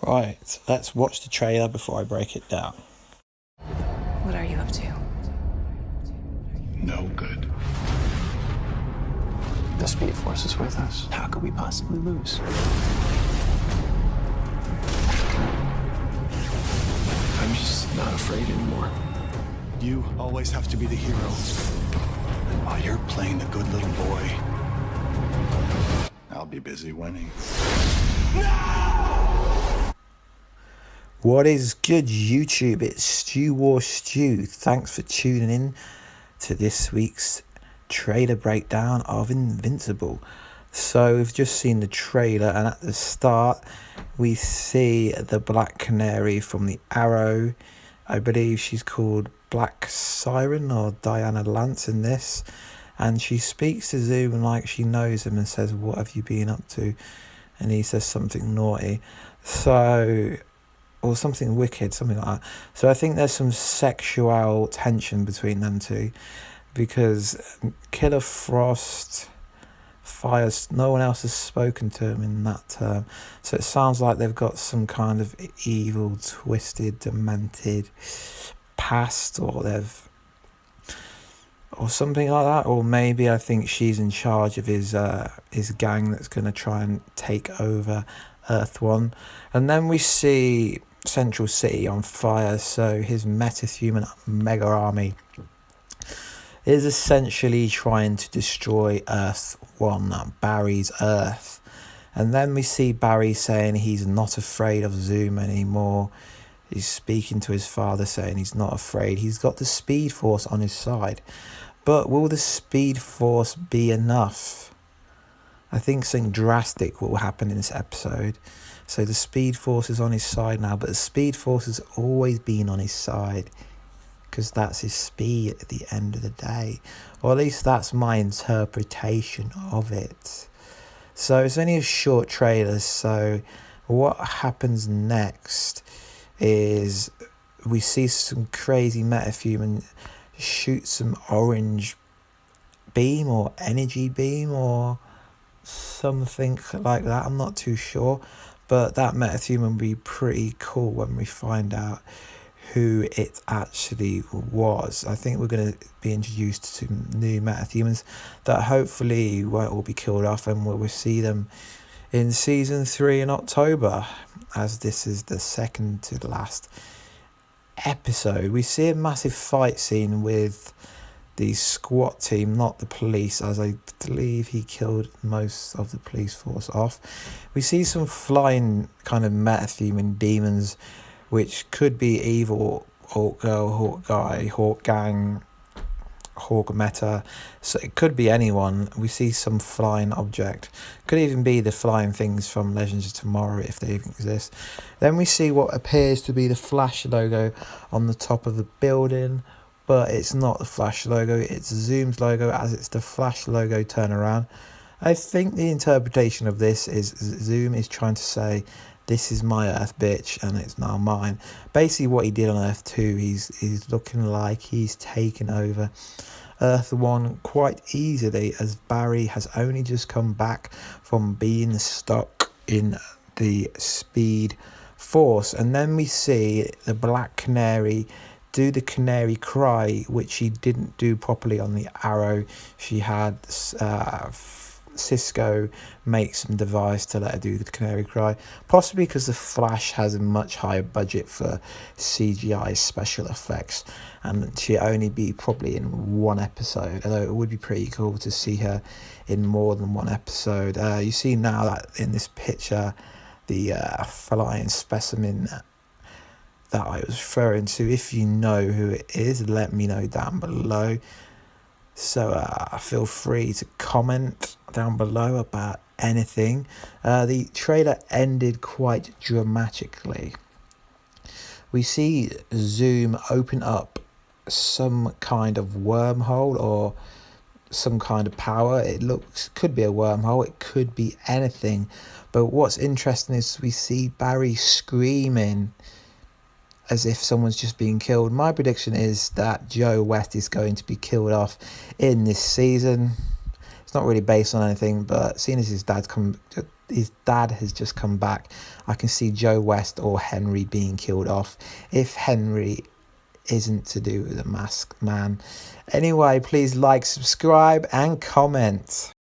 Right, let's watch the trailer before I break it down. What are you up to? No good. The Speed Force is with us. How could we possibly lose? I'm just not afraid anymore. You always have to be the hero. And while you're playing the good little boy, I'll be busy winning. What is good, YouTube? It's Stu War Stu. Thanks for tuning in to this week's trailer breakdown of Invincible. So we've just seen the trailer, and at the start we see the Black Canary from the Arrow. I believe she's called Black Siren or Diana Lance in this, and she speaks to Zoom like she knows him and says, "What have you been up to?" And he says something naughty, or something wicked, something like that. So I think there's some sexual tension between them two, because Killer Frost fires, no one else has spoken to him in that term, so it sounds like they've got some kind of evil, twisted, demented past, or something like that. Or maybe I think she's in charge of his gang that's going to try and take over Earth One. And then we see Central City on fire, so his metahuman mega army is essentially trying to destroy Earth One, Barry's Earth. And then we see Barry saying he's not afraid of Zoom anymore. He's speaking to his father saying he's not afraid. He's got the Speed Force on his side. But will the Speed Force be enough? I think something drastic will happen in this episode. So the Speed Force is on his side now, but the Speed Force has always been on his side, because that's his speed at the end of the day. Or at least that's my interpretation of it. So it's only a short trailer, so what happens next is we see some crazy metahuman shoot some orange beam or energy beam or something like that. I'm not too sure, but that metahuman will be pretty cool when we find out who it actually was. I think we're going to be introduced to new metahumans that hopefully won't all be killed off, and we'll see them in season 3 in October, as this is the second to the last episode. We see a massive fight scene with the SWAT team, not the police, as I believe he killed most of the police force off. We see some flying kind of metahuman demons, which could be evil Hawk Girl, Hawk Guy, Hawk Gang, Hawk Meta. So it could be anyone. We see some flying object. Could even be the flying things from Legends of Tomorrow, if they even exist. Then we see what appears to be the Flash logo on the top of the building, but it's not the Flash logo, it's Zoom's logo, as it's the Flash logo turnaround. I think the interpretation of this is Zoom is trying to say, "This is my Earth, bitch, and it's now mine." Basically what he did on Earth 2, he's looking like he's taken over Earth 1 quite easily, as Barry has only just come back from being stuck in the Speed Force. And then we see the Black Canary do the Canary cry, which she didn't do properly on the Arrow. She had Cisco make some device to let her do the Canary cry, possibly because the Flash has a much higher budget for CGI special effects, and she'll only be probably in one episode, although it would be pretty cool to see her in more than one episode. You see now that in this picture, the flying specimen that I was referring to. If you know who it is, let me know down below. So feel free to comment down below about anything. The trailer ended quite dramatically. We see Zoom open up some kind of wormhole or some kind of power. It could be a wormhole, it could be anything. But what's interesting is we see Barry screaming as if someone's just being killed. My prediction is that Joe West is going to be killed off in this season. It's not really based on anything, but seeing as his dad has just come back, I can see Joe West or Henry being killed off. If Henry isn't to do with the Masked Man. Anyway, please like, subscribe and comment.